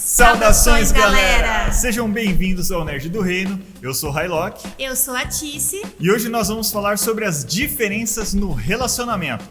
Saudações, galera! Sejam bem-vindos ao Nerd do Reino. Eu sou o Hylock. Eu sou a Tice. E hoje nós vamos falar sobre as diferenças no relacionamento.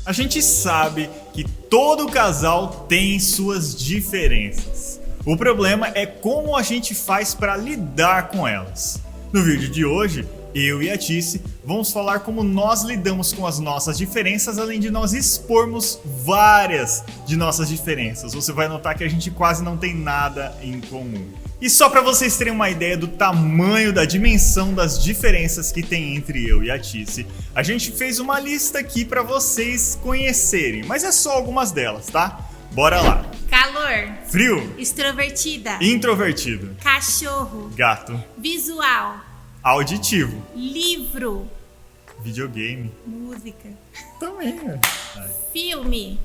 A gente sabe que todo casal tem suas diferenças. O problema é como a gente faz para lidar com elas. No vídeo de hoje, eu e a Tice vamos falar como nós lidamos com as nossas diferenças, além de nós expormos várias de nossas diferenças. Você vai notar que a gente quase não tem nada em comum. E só para vocês terem uma ideia do tamanho, da dimensão das diferenças que tem entre eu e a Tice, a gente fez uma lista aqui para vocês conhecerem, mas é só algumas delas, tá? Bora lá! Calor. Frio. Extrovertida. Introvertido. Cachorro. Gato. Visual. Auditivo. Livro. Videogame. Música. Também, né? Filme.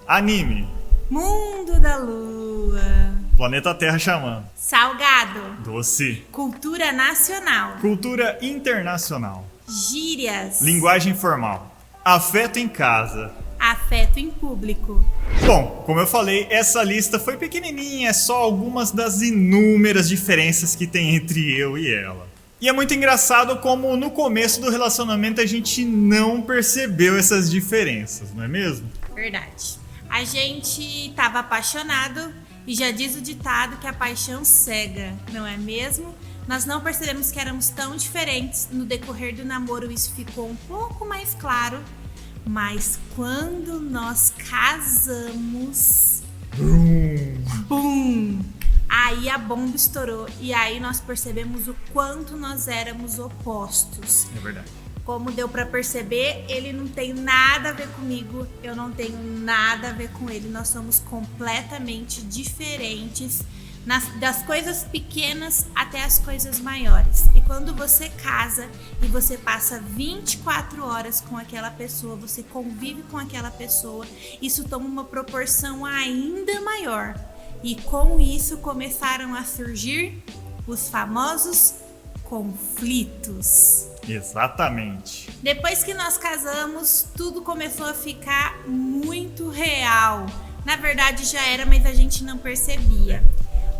Anime. Mundo da Lua. Planeta Terra chamando. Salgado. Doce. Cultura nacional. Cultura internacional. Gírias. Linguagem formal. Afeto em casa. Afeto em público. Bom, como eu falei, essa lista foi pequenininha, é só algumas das inúmeras diferenças que tem entre eu e ela. E é muito engraçado como no começo do relacionamento a gente não percebeu essas diferenças, não é mesmo? Verdade. A gente tava apaixonado e já diz o ditado que a paixão cega, não é mesmo? Nós não percebemos que éramos tão diferentes. No decorrer do namoro isso ficou um pouco mais claro. Mas quando nós casamos, bum! Aí a bomba estourou e aí nós percebemos o quanto nós éramos opostos. É verdade. Como deu pra perceber, ele não tem nada a ver comigo, eu não tenho nada a ver com ele. Nós somos completamente diferentes, das coisas pequenas até as coisas maiores. E quando você casa e você passa 24 horas com aquela pessoa, você convive com aquela pessoa, isso toma uma proporção ainda maior. E com isso começaram a surgir os famosos conflitos. Exatamente. Depois que nós casamos, tudo começou a ficar muito real. Na verdade já era, mas a gente não percebia.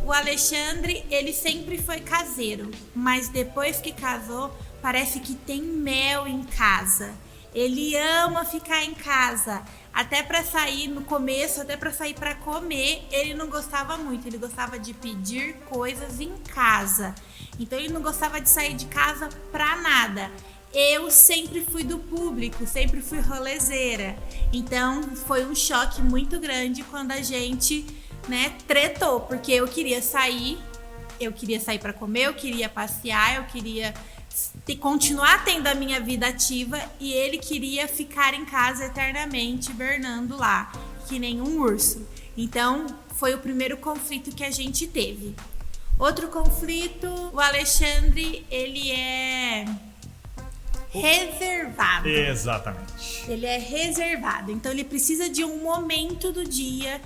O Alexandre, ele sempre foi caseiro, mas depois que casou, parece que tem mel em casa. Ele ama ficar em casa, até para sair no começo, até para sair para comer, ele não gostava muito, ele gostava de pedir coisas em casa. Então ele não gostava de sair de casa para nada. Eu sempre fui do público, sempre fui rolezeira. Então foi um choque muito grande quando a gente tretou, porque eu queria sair para comer, eu queria passear, eu queria continuar tendo a minha vida ativa e ele queria ficar em casa eternamente, hibernando lá, que nem um urso. Então, foi o primeiro conflito que a gente teve. Outro conflito, o Alexandre, ele é reservado. Exatamente. Ele é reservado, então ele precisa de um momento do dia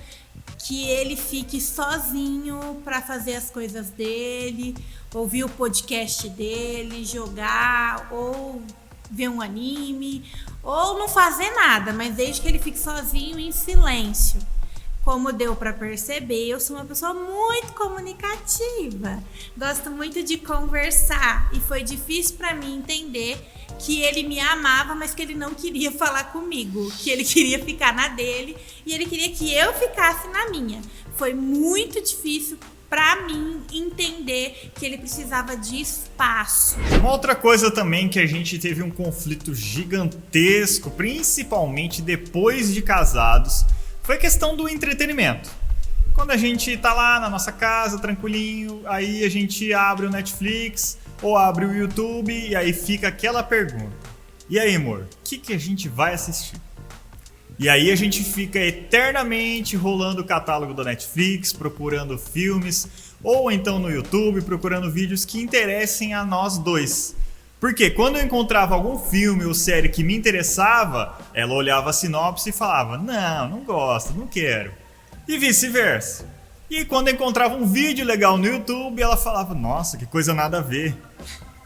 que ele fique sozinho para fazer as coisas dele, ouvir o podcast dele, jogar ou ver um anime, ou não fazer nada, mas desde que ele fique sozinho em silêncio. Como deu para perceber, eu sou uma pessoa muito comunicativa, gosto muito de conversar e foi difícil para mim entender que ele me amava, mas que ele não queria falar comigo, que ele queria ficar na dele e ele queria que eu ficasse na minha. Foi muito difícil para mim entender que ele precisava de espaço. Uma outra coisa também que a gente teve um conflito gigantesco, principalmente depois de casados, foi a questão do entretenimento. Quando a gente tá lá na nossa casa, tranquilinho, aí a gente abre o Netflix ou abre o YouTube e aí fica aquela pergunta. E aí, amor, o que a gente vai assistir? E aí a gente fica eternamente rolando o catálogo da Netflix, procurando filmes, ou então no YouTube, procurando vídeos que interessem a nós dois. Porque quando eu encontrava algum filme ou série que me interessava, ela olhava a sinopse e falava, não gosto, não quero. E vice-versa. E quando eu encontrava um vídeo legal no YouTube, ela falava, nossa, que coisa nada a ver.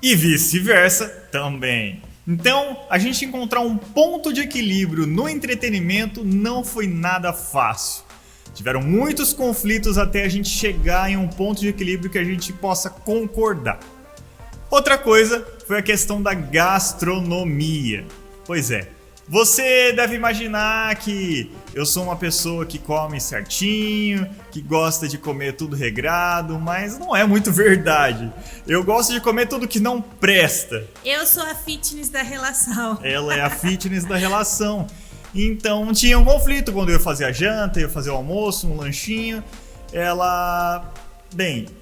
E vice-versa também. Então, a gente encontrar um ponto de equilíbrio no entretenimento não foi nada fácil. Tiveram muitos conflitos até a gente chegar em um ponto de equilíbrio que a gente possa concordar. Outra coisa foi a questão da gastronomia. Pois é, você deve imaginar que eu sou uma pessoa que come certinho, que gosta de comer tudo regrado, mas não é muito verdade. Eu gosto de comer tudo que não presta. Eu sou a fitness da relação. Ela é a fitness da relação. Então tinha um conflito quando eu ia fazer a janta, eu ia fazer o almoço, um lanchinho. Ela,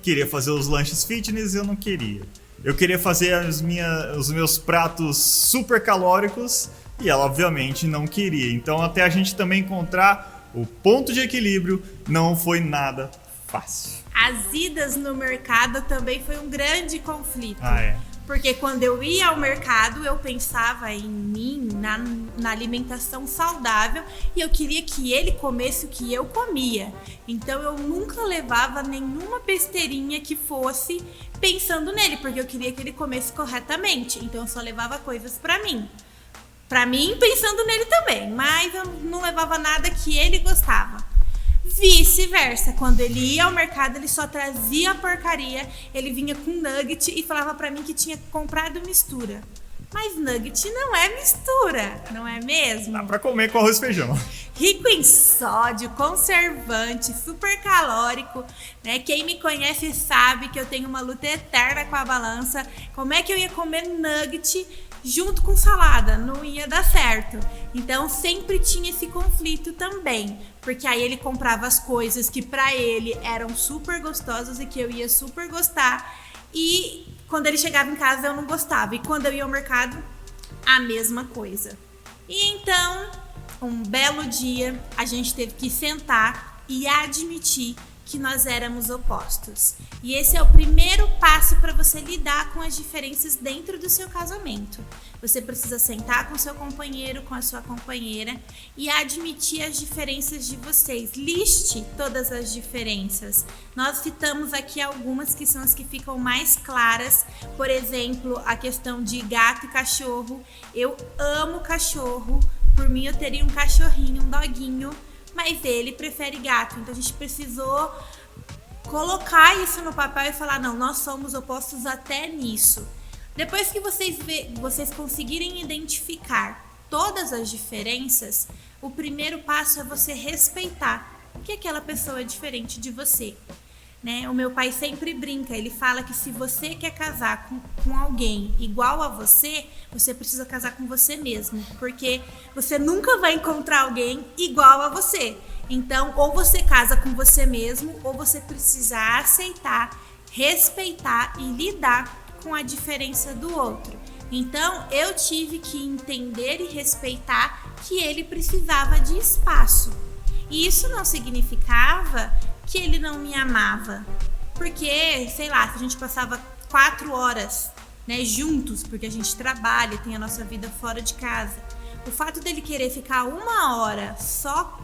queria fazer os lanches fitness e eu não queria. Eu queria fazer os meus pratos super calóricos e ela obviamente não queria. Então até a gente também encontrar o ponto de equilíbrio não foi nada fácil. As idas no mercado também foi um grande conflito. É. Porque quando eu ia ao mercado, eu pensava em mim, na alimentação saudável, e eu queria que ele comesse o que eu comia. Então eu nunca levava nenhuma besteirinha que fosse pensando nele, porque eu queria que ele comesse corretamente. Então eu só levava coisas pra mim. Pra mim, pensando nele também, mas eu não levava nada que ele gostava. Vice-versa, quando ele ia ao mercado, ele só trazia porcaria, ele vinha com nugget e falava pra mim que tinha comprado mistura. Mas nugget não é mistura, não é mesmo? Dá pra comer com arroz e feijão. Rico em sódio, conservante, super calórico, né? Quem me conhece sabe que eu tenho uma luta eterna com a balança. Como é que eu ia comer nugget junto com salada? Não ia dar certo. Então sempre tinha esse conflito também, porque aí ele comprava as coisas que pra ele eram super gostosas e que eu ia super gostar, e quando ele chegava em casa eu não gostava, e quando eu ia ao mercado, a mesma coisa. E então, um belo dia, a gente teve que sentar e admitir que nós éramos opostos. E esse é o primeiro passo para você lidar com as diferenças dentro do seu casamento. Você precisa sentar com seu companheiro, com a sua companheira e admitir as diferenças de vocês. Liste todas as diferenças. Nós citamos aqui algumas que são as que ficam mais claras. Por exemplo, a questão de gato e cachorro. Eu amo cachorro. Por mim, eu teria um cachorrinho, um doguinho, mas ele prefere gato. Então a gente precisou colocar isso no papel e falar, não, nós somos opostos até nisso. Depois que vocês conseguirem identificar todas as diferenças, o primeiro passo é você respeitar que aquela pessoa é diferente de você, né? O meu pai sempre brinca, ele fala que se você quer casar com alguém igual a você precisa casar com você mesmo, porque você nunca vai encontrar alguém igual a você. Então, ou você casa com você mesmo, ou você precisa aceitar, respeitar e lidar com a diferença do outro. Então, eu tive que entender e respeitar que ele precisava de espaço. E isso não significava que ele não me amava. Porque, sei lá, se a gente passava 4 horas, né, juntos, porque a gente trabalha, tem a nossa vida fora de casa. O fato dele querer ficar 1 hora só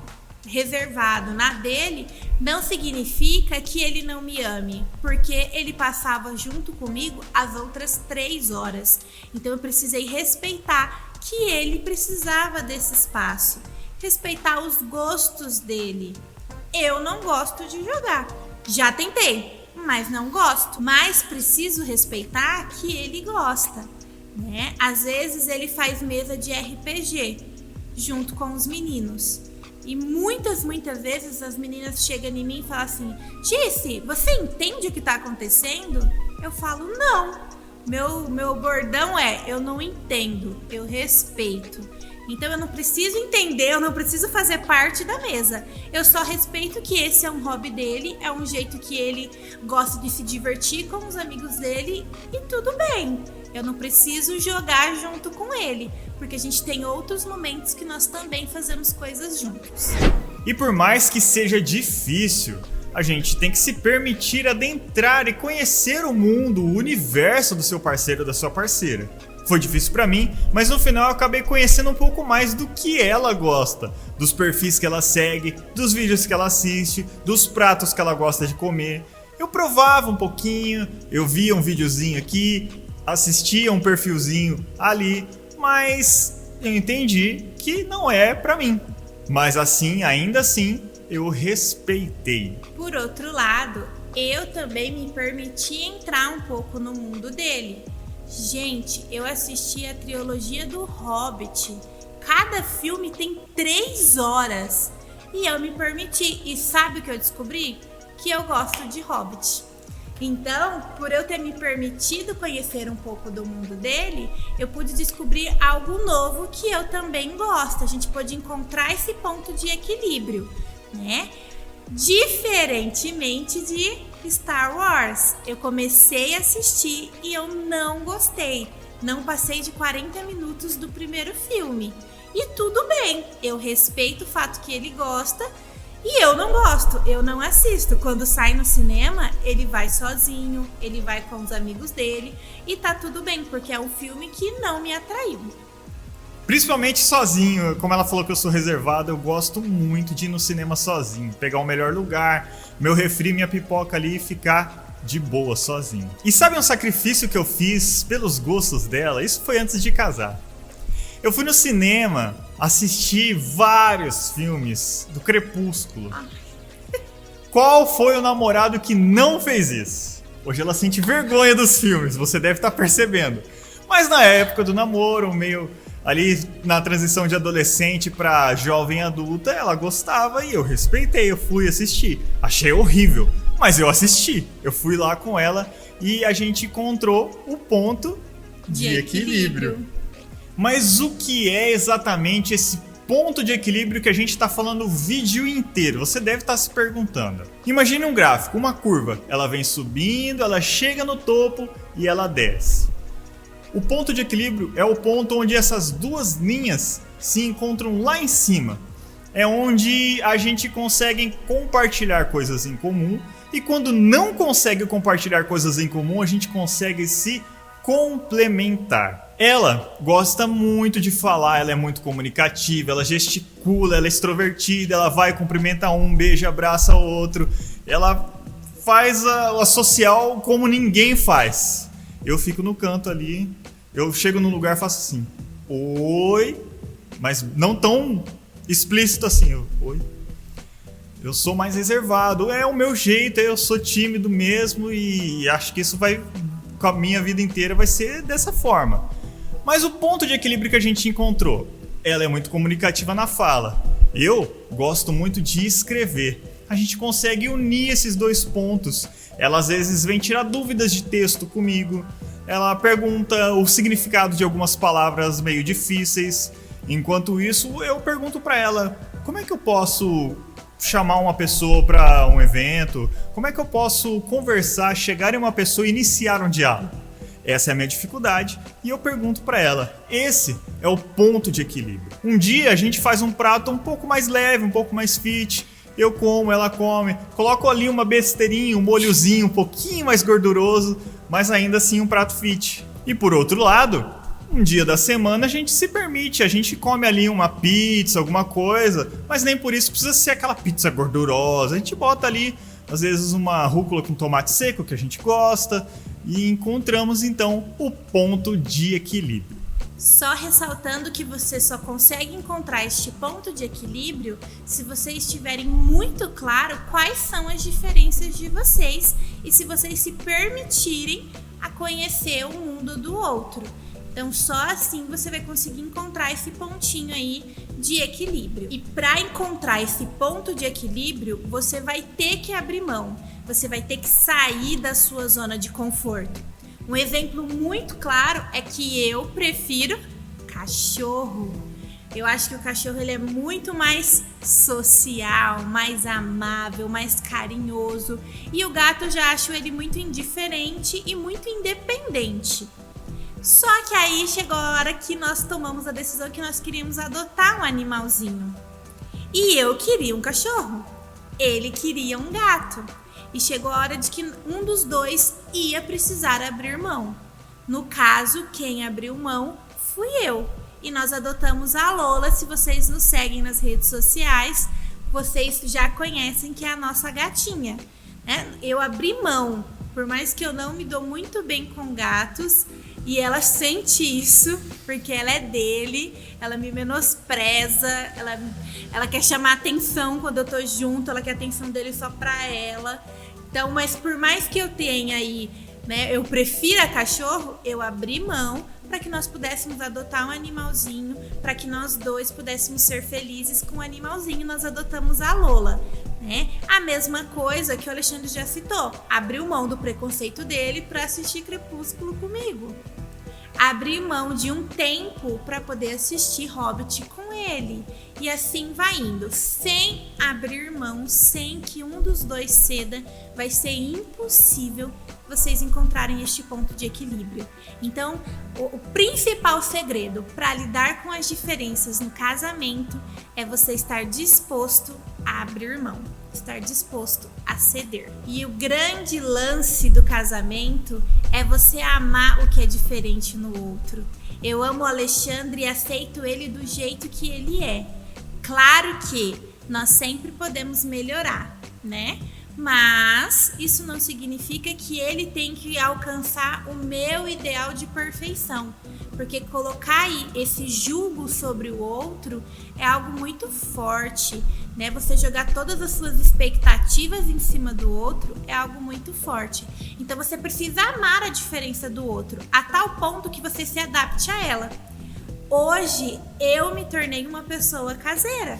reservado na dele não significa que ele não me ame, porque ele passava junto comigo as outras 3 horas. Então eu precisei respeitar que ele precisava desse espaço, respeitar os gostos dele. Eu não gosto de jogar, já tentei, mas não gosto, mas preciso respeitar que ele gosta, né? Às vezes ele faz mesa de RPG junto com os meninos. E muitas vezes as meninas chegam em mim e falam assim, Tice, você entende o que está acontecendo? Eu falo, não. Meu bordão é, eu não entendo, eu respeito. Então eu não preciso entender, eu não preciso fazer parte da mesa. Eu só respeito que esse é um hobby dele, é um jeito que ele gosta de se divertir com os amigos dele e tudo bem. Eu não preciso jogar junto com ele, porque a gente tem outros momentos que nós também fazemos coisas juntos. E por mais que seja difícil, a gente tem que se permitir adentrar e conhecer o mundo, o universo do seu parceiro ou da sua parceira. Foi difícil pra mim, mas no final eu acabei conhecendo um pouco mais do que ela gosta, dos perfis que ela segue, dos vídeos que ela assiste, dos pratos que ela gosta de comer. Eu provava um pouquinho, eu via um videozinho aqui, assistia um perfilzinho ali, mas eu entendi que não é pra mim. Mas assim, ainda assim, eu respeitei. Por outro lado, eu também me permiti entrar um pouco no mundo dele. Gente, eu assisti a trilogia do Hobbit. Cada filme tem 3 horas. E eu me permiti. E sabe o que eu descobri? Que eu gosto de Hobbit. Então, por eu ter me permitido conhecer um pouco do mundo dele, eu pude descobrir algo novo que eu também gosto. A gente pôde encontrar esse ponto de equilíbrio, né? Diferentemente de Star Wars, eu comecei a assistir e eu não gostei. Não passei de 40 minutos do primeiro filme. E tudo bem, eu respeito o fato que ele gosta e eu não gosto, eu não assisto. Quando sai no cinema, ele vai sozinho, ele vai com os amigos dele e tá tudo bem, porque é um filme que não me atraiu. Principalmente sozinho, como ela falou que eu sou reservado, eu gosto muito de ir no cinema sozinho, pegar o melhor lugar, meu refri, minha pipoca ali e ficar de boa sozinho. E sabe um sacrifício que eu fiz pelos gostos dela? Isso foi antes de casar. Eu fui no cinema assistir vários filmes do Crepúsculo. Qual foi o namorado que não fez isso? Hoje ela sente vergonha dos filmes, você deve estar percebendo. Mas na época do namoro, meio ali na transição de adolescente para jovem adulta, ela gostava e eu respeitei, eu fui assistir. Achei horrível, mas eu assisti. Eu fui lá com ela e a gente encontrou o ponto de equilíbrio. Mas o que é exatamente esse ponto de equilíbrio que a gente está falando o vídeo inteiro? Você deve estar se perguntando. Imagine um gráfico, uma curva. Ela vem subindo, ela chega no topo e ela desce. O ponto de equilíbrio é o ponto onde essas duas linhas se encontram lá em cima. É onde a gente consegue compartilhar coisas em comum e quando não consegue compartilhar coisas em comum, a gente consegue se complementar. Ela gosta muito de falar, ela é muito comunicativa, ela gesticula, ela é extrovertida, ela vai, cumprimenta um, beija, abraça o outro. Ela faz a social como ninguém faz. Eu fico no canto ali, eu chego num lugar e faço assim, oi, mas não tão explícito assim, oi. Eu sou mais reservado, é o meu jeito, eu sou tímido mesmo e acho que isso vai, com a minha vida inteira, vai ser dessa forma. Mas o ponto de equilíbrio que a gente encontrou, ela é muito comunicativa na fala. Eu gosto muito de escrever. A gente consegue unir esses dois pontos. Ela às vezes vem tirar dúvidas de texto comigo. Ela pergunta o significado de algumas palavras meio difíceis. Enquanto isso, eu pergunto para ela, como é que eu posso chamar uma pessoa para um evento? Como é que eu posso conversar, chegar em uma pessoa e iniciar um diálogo? Essa é a minha dificuldade e eu pergunto para ela. Esse é o ponto de equilíbrio. Um dia a gente faz um prato um pouco mais leve, um pouco mais fit. Eu como, ela come. Coloco ali uma besteirinha, um molhozinho um pouquinho mais gorduroso, mas ainda assim um prato fit. E por outro lado, um dia da semana a gente se permite, a gente come ali uma pizza, alguma coisa, mas nem por isso precisa ser aquela pizza gordurosa. A gente bota ali, às vezes, uma rúcula com tomate seco que a gente gosta e encontramos então o ponto de equilíbrio. Só ressaltando que você só consegue encontrar este ponto de equilíbrio se vocês tiverem muito claro quais são as diferenças de vocês e se vocês se permitirem a conhecer o mundo do outro. Então só assim você vai conseguir encontrar esse pontinho aí de equilíbrio. E para encontrar esse ponto de equilíbrio, você vai ter que abrir mão. Você vai ter que sair da sua zona de conforto. Um exemplo muito claro é que eu prefiro cachorro. Eu acho que o cachorro ele é muito mais social, mais amável, mais carinhoso. E o gato eu já acho ele muito indiferente e muito independente. Só que aí chegou a hora que nós tomamos a decisão que nós queríamos adotar um animalzinho. E eu queria um cachorro. Ele queria um gato. E chegou a hora de que um dos dois ia precisar abrir mão. No caso, quem abriu mão fui eu. E nós adotamos a Lola. Se vocês nos seguem nas redes sociais, vocês já conhecem que é a nossa gatinha, né? Eu abri mão. Por mais que eu não me dou muito bem com gatos, E ela sente isso, porque ela é dele, ela me menospreza, ela quer chamar atenção quando eu tô junto, ela quer a atenção dele só pra ela. Então, mas por mais que eu tenha aí, né, eu prefira cachorro, eu abri mão para que nós pudéssemos adotar um animalzinho, para que nós dois pudéssemos ser felizes com o animalzinho. Nós adotamos a Lola, né? A mesma coisa que o Alexandre já citou, abriu mão do preconceito dele para assistir Crepúsculo comigo. Abrir mão de um tempo para poder assistir Hobbit com ele. E assim vai indo. Sem abrir mão, sem que um dos dois ceda, vai ser impossível vocês encontrarem este ponto de equilíbrio. Então, o principal segredo para lidar com as diferenças no casamento é você estar disposto a abrir mão, estar disposto a ceder. E o grande lance do casamento é você amar o que é diferente no outro. Eu amo o Alexandre e aceito ele do jeito que ele é. Claro que nós sempre podemos melhorar, né? Mas isso não significa que ele tem que alcançar o meu ideal de perfeição. Porque colocar aí esse julgo sobre o outro é algo muito forte, né? Você jogar todas as suas expectativas em cima do outro é algo muito forte. Então você precisa amar a diferença do outro, a tal ponto que você se adapte a ela. Hoje eu me tornei uma pessoa caseira.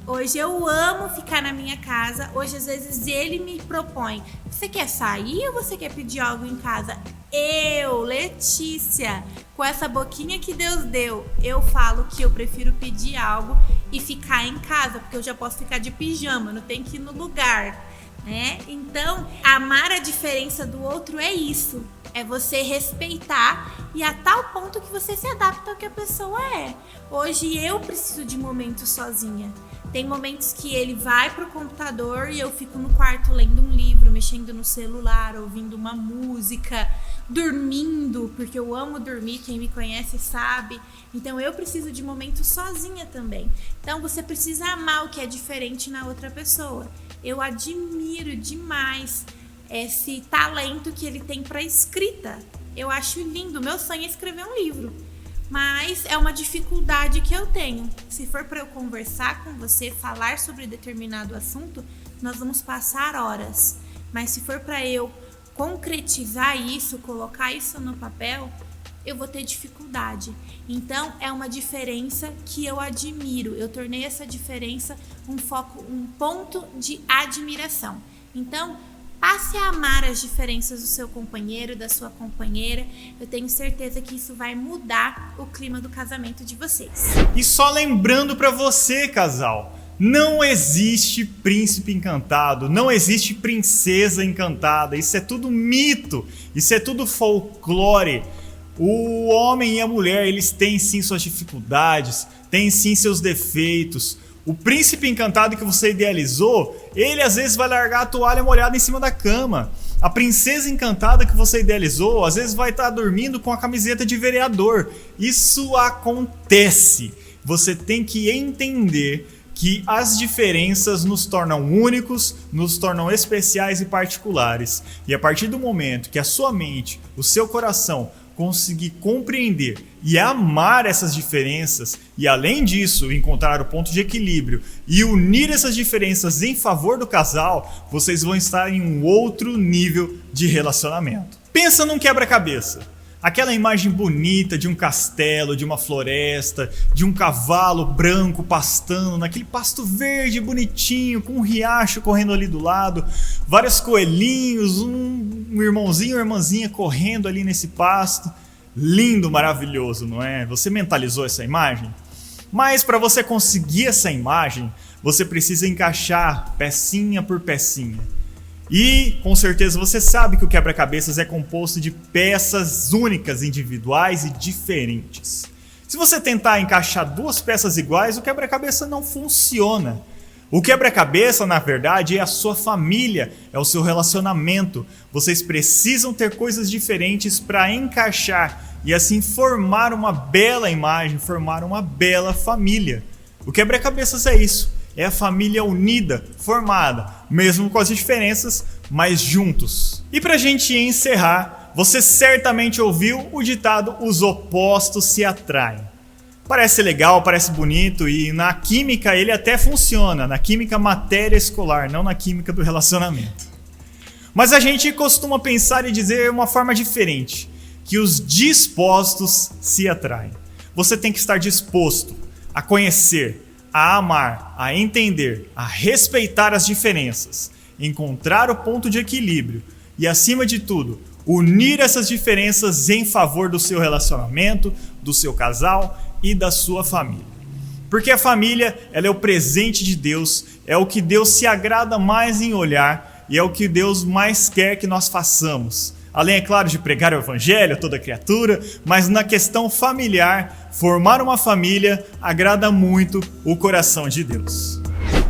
Hoje eu amo ficar na minha casa. Hoje às vezes ele me propõe: você quer sair ou você quer pedir algo em casa? Eu, Letícia, com essa boquinha que Deus deu, eu falo que eu prefiro pedir algo e ficar em casa, porque eu já posso ficar de pijama, não tenho que ir no lugar, né? Então, amar a diferença do outro é isso. É você respeitar e a tal ponto que você se adapta ao que a pessoa é. Hoje eu preciso de momentos sozinha. Tem momentos que ele vai pro computador e eu fico no quarto lendo um livro, mexendo no celular, ouvindo uma música, dormindo, porque eu amo dormir, quem me conhece sabe. Então eu preciso de momentos sozinha também. Então você precisa amar o que é diferente na outra pessoa. Eu admiro demais esse talento que ele tem para escrita. Eu acho lindo. Meu sonho é escrever um livro. Mas é uma dificuldade que eu tenho. Se for para eu conversar com você, falar sobre determinado assunto, nós vamos passar horas. Mas se for para eu concretizar isso, colocar isso no papel, eu vou ter dificuldade. Então, é uma diferença que eu admiro. Eu tornei essa diferença um foco, um ponto de admiração. Então, passe a amar as diferenças do seu companheiro, da sua companheira. Eu tenho certeza que isso vai mudar o clima do casamento de vocês. E só lembrando pra você, casal, não existe príncipe encantado, não existe princesa encantada. Isso é tudo mito, isso é tudo folclore. O homem e a mulher, eles têm sim suas dificuldades, têm sim seus defeitos. O príncipe encantado que você idealizou, ele às vezes vai largar a toalha molhada em cima da cama. A princesa encantada que você idealizou, às vezes vai estar dormindo com a camiseta de vereador. Isso acontece. Você tem que entender que as diferenças nos tornam únicos, nos tornam especiais e particulares. E a partir do momento que a sua mente, o seu coração conseguir compreender e amar essas diferenças e, além disso, encontrar o ponto de equilíbrio e unir essas diferenças em favor do casal, vocês vão estar em um outro nível de relacionamento. Pensa num quebra-cabeça. Aquela imagem bonita de um castelo, de uma floresta, de um cavalo branco pastando naquele pasto verde bonitinho, com um riacho correndo ali do lado, vários coelhinhos, um irmãozinho ou irmãzinha correndo ali nesse pasto. Lindo, maravilhoso, não é? Você mentalizou essa imagem? Mas para você conseguir essa imagem, você precisa encaixar pecinha por pecinha. E com certeza você sabe que o quebra-cabeças é composto de peças únicas, individuais e diferentes. Se você tentar encaixar duas peças iguais, o quebra-cabeça não funciona. O quebra-cabeça, na verdade, é a sua família, é o seu relacionamento. Vocês precisam ter coisas diferentes para encaixar e assim formar uma bela imagem, formar uma bela família. O quebra-cabeças é isso. É a família unida, formada, mesmo com as diferenças, mas juntos. E pra gente encerrar, você certamente ouviu o ditado "os opostos se atraem". Parece legal, parece bonito e na química ele até funciona, na química matéria escolar, não na química do relacionamento. Mas a gente costuma pensar e dizer de uma forma diferente, que os dispostos se atraem. Você tem que estar disposto a conhecer, a amar, a entender, a respeitar as diferenças, encontrar o ponto de equilíbrio e, acima de tudo, unir essas diferenças em favor do seu relacionamento, do seu casal e da sua família. Porque a família, ela é o presente de Deus, é o que Deus se agrada mais em olhar e é o que Deus mais quer que nós façamos. Além, é claro, de pregar o evangelho a toda criatura, mas na questão familiar, formar uma família agrada muito o coração de Deus.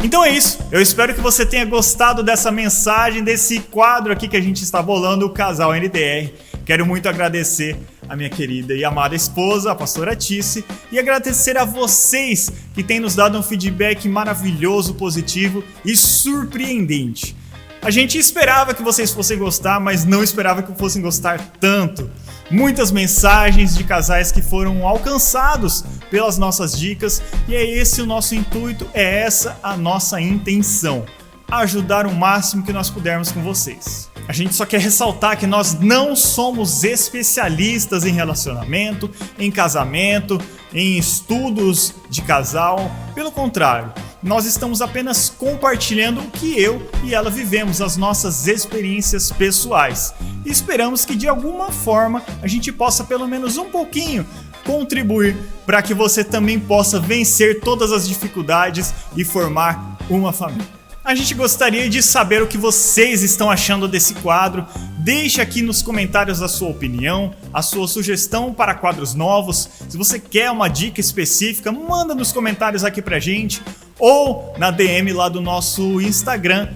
Então é isso, eu espero que você tenha gostado dessa mensagem, desse quadro aqui que a gente está bolando, o Casal NDR. Quero muito agradecer a minha querida e amada esposa, a pastora Tice, e agradecer a vocês que têm nos dado um feedback maravilhoso, positivo e surpreendente. A gente esperava que vocês fossem gostar, mas não esperava que fossem gostar tanto. Muitas mensagens de casais que foram alcançados pelas nossas dicas, e é esse o nosso intuito, é essa a nossa intenção: ajudar o máximo que nós pudermos com vocês. A gente só quer ressaltar que nós não somos especialistas em relacionamento, em casamento, em estudos de casal. Pelo contrário, nós estamos apenas compartilhando o que eu e ela vivemos, as nossas experiências pessoais. E esperamos que de alguma forma a gente possa pelo menos um pouquinho contribuir para que você também possa vencer todas as dificuldades e formar uma família. A gente gostaria de saber o que vocês estão achando desse quadro. Deixe aqui nos comentários a sua opinião, a sua sugestão para quadros novos. Se você quer uma dica específica, manda nos comentários aqui pra gente ou na DM lá do nosso Instagram,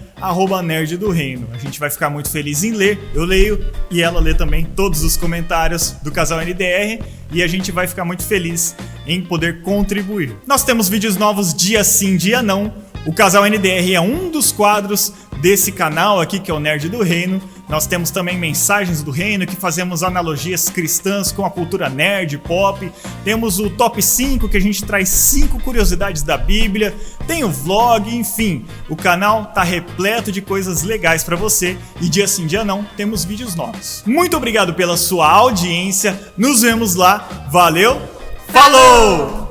@nerddoreino. A gente vai ficar muito feliz em ler, eu leio e ela lê também todos os comentários do Casal NDR e a gente vai ficar muito feliz em poder contribuir. Nós temos vídeos novos dia sim, dia não. O Casal NDR é um dos quadros desse canal aqui, que é o Nerd do Reino. Nós temos também mensagens do reino, que fazemos analogias cristãs com a cultura nerd, pop. Temos o Top 5, que a gente traz 5 curiosidades da Bíblia. Tem o vlog, enfim. O canal tá repleto de coisas legais para você. E dia sim, dia não, temos vídeos novos. Muito obrigado pela sua audiência. Nos vemos lá. Valeu, falou!